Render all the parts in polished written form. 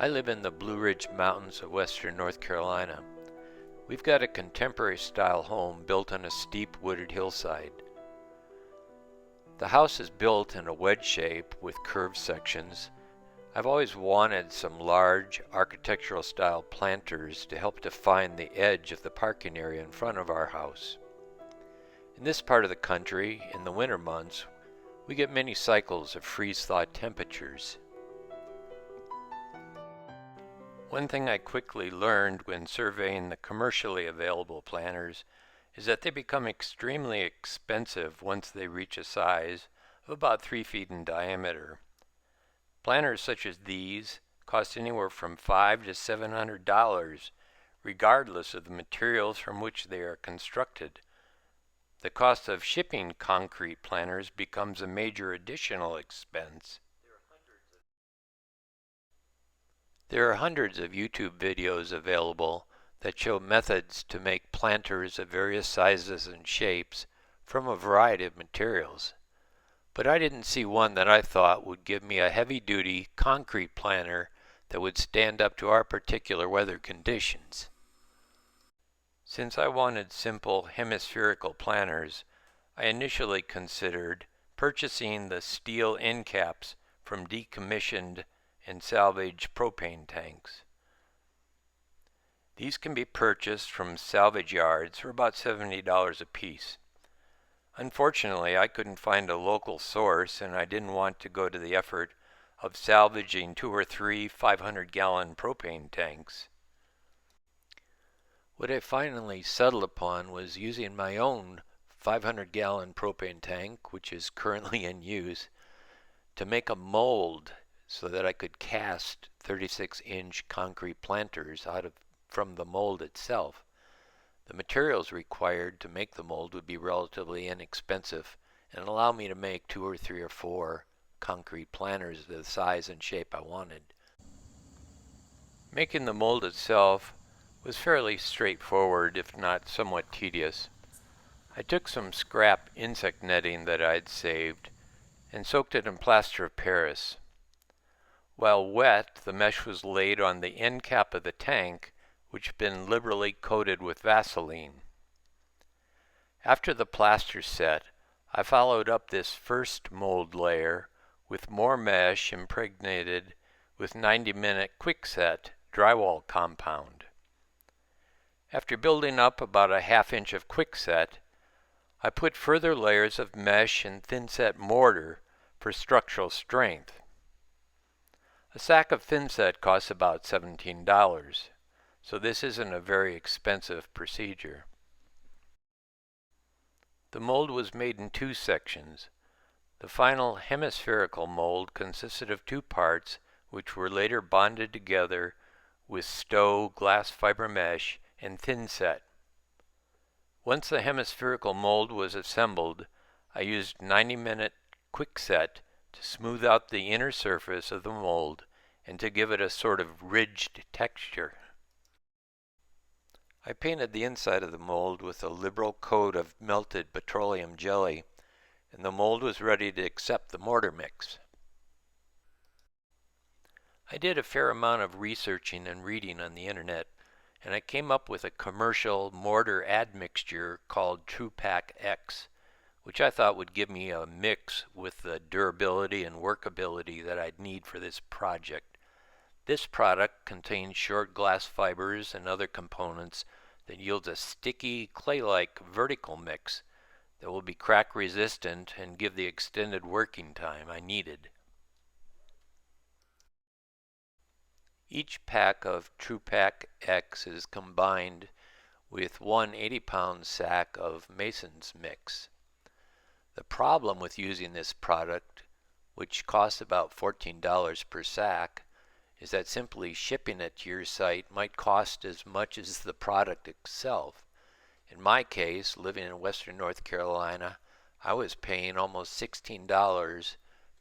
I live in the Blue Ridge Mountains of western North Carolina. We've got a contemporary style home built on a steep wooded hillside. The house is built in a wedge shape with curved sections. I've always wanted some large architectural style planters to help define the edge of the parking area in front of our house. In this part of the country, in the winter months, we get many cycles of freeze-thaw temperatures. One thing I quickly learned when surveying the commercially available planters is that they become extremely expensive once they reach a size of about 3 feet in diameter. Planters such as these cost anywhere from $500 to $700, regardless of the materials from which they are constructed. The cost of shipping concrete planters becomes a major additional expense. There are hundreds of YouTube videos available that show methods to make planters of various sizes and shapes from a variety of materials. But I didn't see one that I thought would give me a heavy-duty concrete planter that would stand up to our particular weather conditions. Since I wanted simple hemispherical planters, I initially considered purchasing the steel end caps from decommissioned and salvaged propane tanks. These can be purchased from salvage yards for about $70 a piece. Unfortunately, I couldn't find a local source, and I didn't want to go to the effort of salvaging 2 or 3 500-gallon propane tanks. What I finally settled upon was using my own 500-gallon propane tank, which is currently in use, to make a mold so that I could cast 36-inch concrete planters from the mold itself. The materials required to make the mold would be relatively inexpensive and allow me to make 2 or 3 or 4 concrete planters of the size and shape I wanted. Making the mold itself was fairly straightforward, if not somewhat tedious. I took some scrap insect netting that I'd saved and soaked it in plaster of Paris. While wet, the mesh was laid on the end cap of the tank, which had been liberally coated with Vaseline. After the plaster set, I followed up this first mold layer with more mesh impregnated with 90-minute quickset drywall compound. After building up about a ½ inch of quickset, I put further layers of mesh and thinset mortar for structural strength. A sack of thinset costs about $17, so this isn't a very expensive procedure. The mold was made in 2 sections. The final hemispherical mold consisted of 2 parts, which were later bonded together with Stow glass fiber mesh and thinset. Once the hemispherical mold was assembled, I used 90-minute quickset to smooth out the inner surface of the mold and to give it a sort of ridged texture. I painted the inside of the mold with a liberal coat of melted petroleum jelly, and the mold was ready to accept the mortar mix. I did a fair amount of researching and reading on the internet, and I came up with a commercial mortar admixture called TruePak X, which I thought would give me a mix with the durability and workability that I'd need for this project. This product contains short glass fibers and other components that yields a sticky, clay-like vertical mix that will be crack resistant and give the extended working time I needed. Each pack of TruePak X is combined with 1 80-pound sack of Mason's mix. The problem with using this product, which costs about $14 per sack, is that simply shipping it to your site might cost as much as the product itself. In my case, living in western North Carolina, I was paying almost $16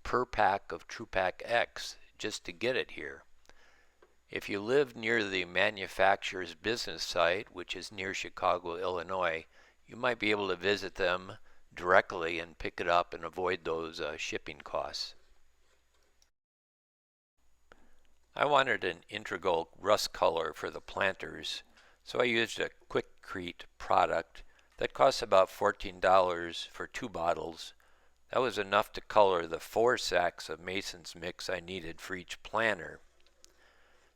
per pack of TruePak X just to get it here. If you live near the manufacturer's business site, which is near Chicago, Illinois, you might be able to visit them directly and pick it up and avoid those shipping costs. I wanted an integral rust color for the planters, so I used a Quickcrete product that costs about $14 for 2 bottles. That was enough to color the 4 sacks of Mason's mix I needed for each planter.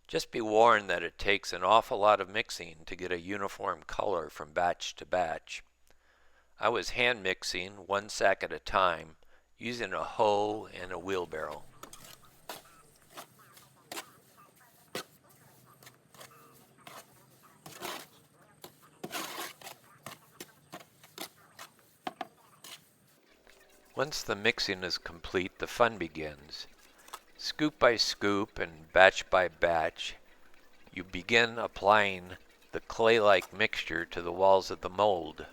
Just be warned that it takes an awful lot of mixing to get a uniform color from batch to batch. I was hand mixing 1 sack at a time, using a hoe and a wheelbarrow. Once the mixing is complete, the fun begins. Scoop by scoop and batch by batch, you begin applying the clay-like mixture to the walls of the mold.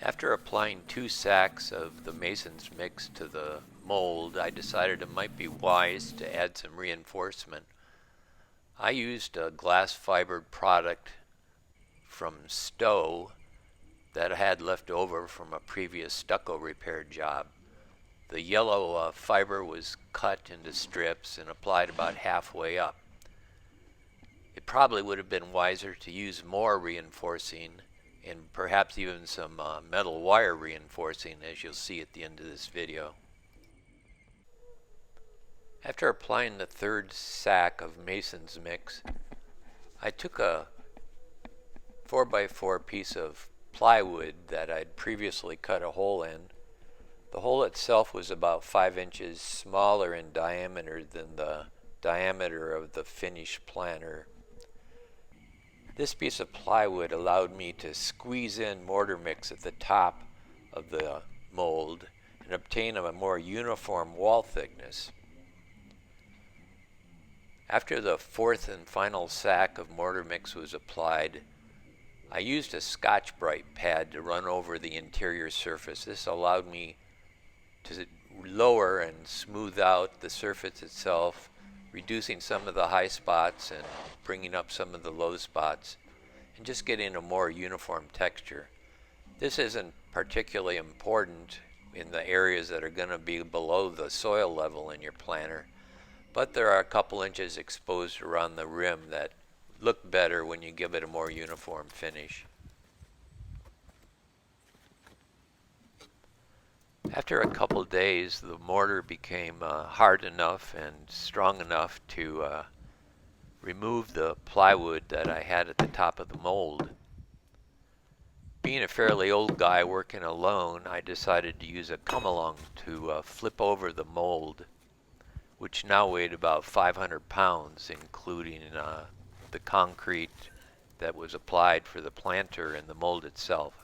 After applying 2 sacks of the Mason's mix to the mold, I decided it might be wise to add some reinforcement. I used a glass fibered product from Stowe that I had left over from a previous stucco repair job. The yellow fiber was cut into strips and applied about halfway up. It probably would have been wiser to use more reinforcing and perhaps even some metal wire reinforcing, as you'll see at the end of this video. After applying the 3rd sack of Mason's mix, I took a 4x4 piece of plywood that I'd previously cut a hole in. The hole itself was about 5 inches smaller in diameter than the diameter of the finished planter. This piece of plywood allowed me to squeeze in mortar mix at the top of the mold and obtain a more uniform wall thickness. After the 4th and final sack of mortar mix was applied, I used a Scotch-Brite pad to run over the interior surface. This allowed me to lower and smooth out the surface itself, reducing some of the high spots and bringing up some of the low spots, and just getting a more uniform texture. This isn't particularly important in the areas that are going to be below the soil level in your planter, but there are a couple inches exposed around the rim that look better when you give it a more uniform finish. After a couple days, the mortar became hard enough and strong enough to remove the plywood that I had at the top of the mold. Being a fairly old guy working alone, I decided to use a come-along to flip over the mold, which now weighed about 500 pounds, including the concrete that was applied for the planter and the mold itself.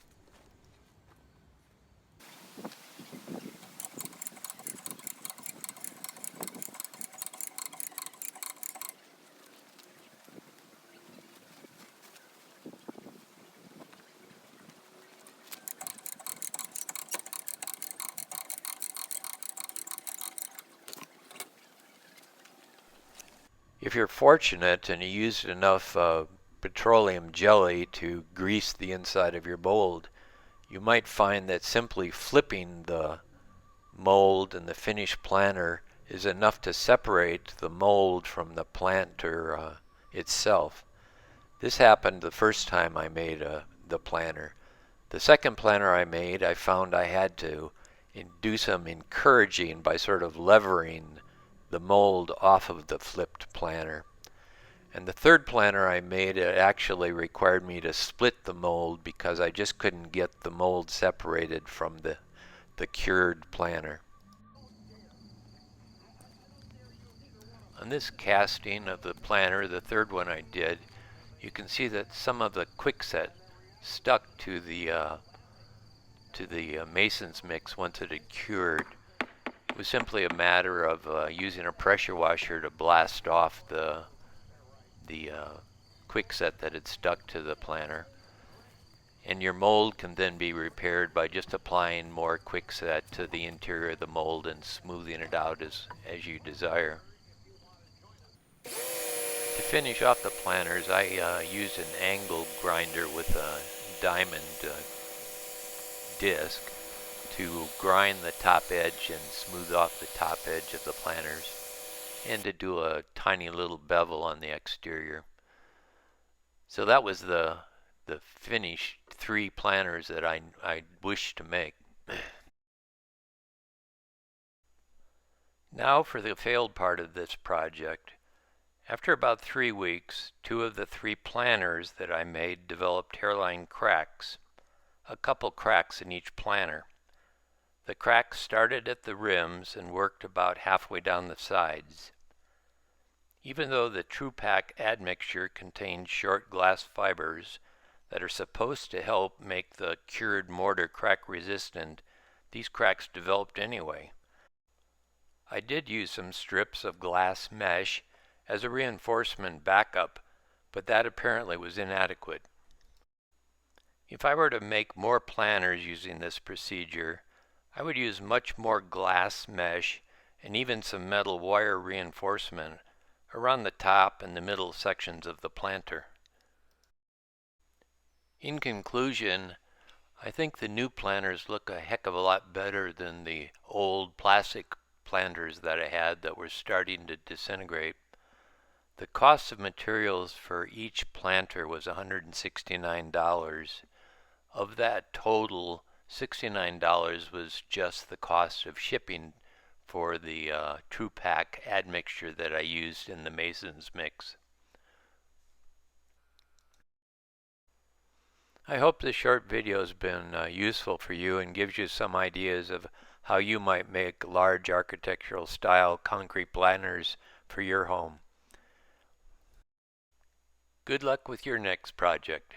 If you're fortunate and you used enough petroleum jelly to grease the inside of your mold, you might find that simply flipping the mold and the finished planter is enough to separate the mold from the planter itself. This happened the first time I made the planter. The second planter I made, I found I had to do some encouraging by sort of levering the mold off of the flipped planter. And the 3rd planter I made, it actually required me to split the mold because I just couldn't get the mold separated from the cured planter. On this casting of the planter, the 3rd one I did, you can see that some of the quickset stuck to the Mason's mix once it had cured. It was simply a matter of using a pressure washer to blast off the quickset that had stuck to the planter. And your mold can then be repaired by just applying more quickset to the interior of the mold and smoothing it out as you desire. To finish off the planters, I used an angle grinder with a diamond disc to grind the top edge and smooth off the top edge of the planters, and to do a tiny little bevel on the exterior. So that was the finished 3 planters that I wished to make. Now for the failed part of this project. After about 3 weeks, 2 of the 3 planters that I made developed hairline cracks, a couple cracks in each planter. The cracks started at the rims and worked about halfway down the sides. Even though the TruePak admixture contains short glass fibers that are supposed to help make the cured mortar crack resistant, these cracks developed anyway. I did use some strips of glass mesh as a reinforcement backup, but that apparently was inadequate. If I were to make more planters using this procedure, I would use much more glass mesh and even some metal wire reinforcement around the top and the middle sections of the planter. In conclusion, I think the new planters look a heck of a lot better than the old plastic planters that I had that were starting to disintegrate. The cost of materials for each planter was $169. Of that total, $69 was just the cost of shipping for the TruePak admixture that I used in the Mason's mix. I hope this short video has been useful for you and gives you some ideas of how you might make large architectural style concrete planters for your home. Good luck with your next project.